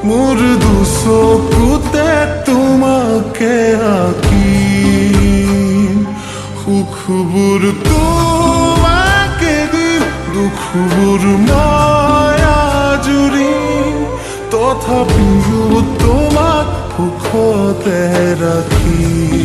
মোৰ দুচকুতে তোমাকে আঁকিম সুখবোৰ তোমাকে দিম দুখবোৰ মই আজুৰিম তথাপিও তোমাক সুখতে ৰাখিম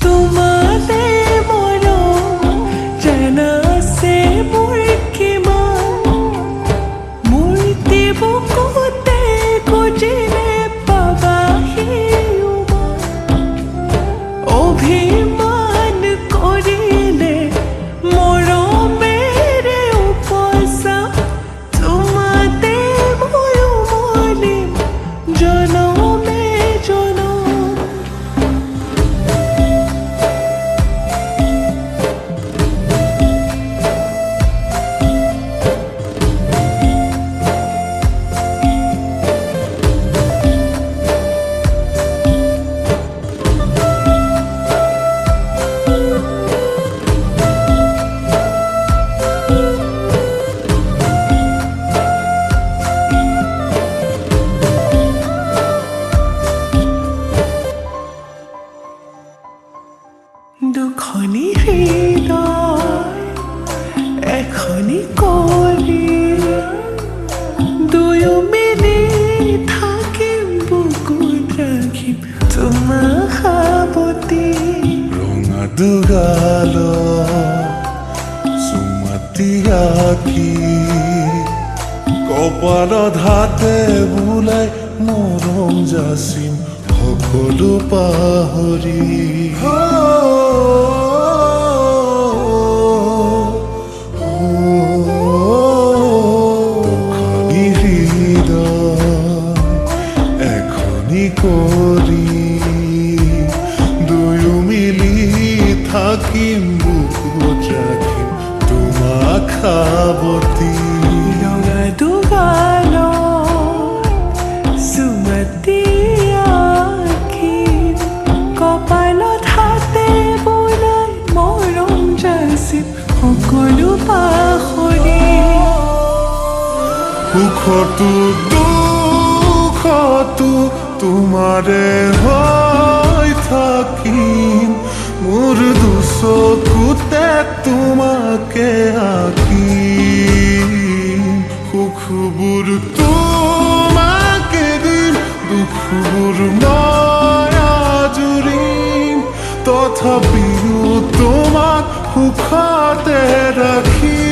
তোমাতে মৰম জানা আছে মোৰ কিমান মূৰ্তি বুকুতে খুজিলে পাবাহি অভিমান কৰিলে মৰমেৰে উপচাম তোমাতে ময়ো মলিম জনমে জনম দুখনি হৃদয় এখনি কৰি দুয়ো মিলি থাকিম বুকুত ৰাখিম তোমাক সাৱটি ৰঙা দুগাল চুমাতি আঁকি কপালত হাতে বোলাই মৰম যাচিম সকলো পাহৰি দুখনি হৃদয় এখনি কৰি দুয়ো মিলি থাকিম বুকুত ৰাখিম তোমাক সাৱটি ৰঙা দুগালত চুমতি আঁকিম কপালত হাতে বোলাই মৰম যাচিম সকলো পাহৰি সুখতো দুখতো তোমাৰে হৈ থাকিম মোৰ দুচকুতে তোমাকে আঁকিম সুখবোৰ তোমাকে দিম দুখবোৰ মই আজুৰিম তথাপিও তোমাক সুখতে ৰাখিম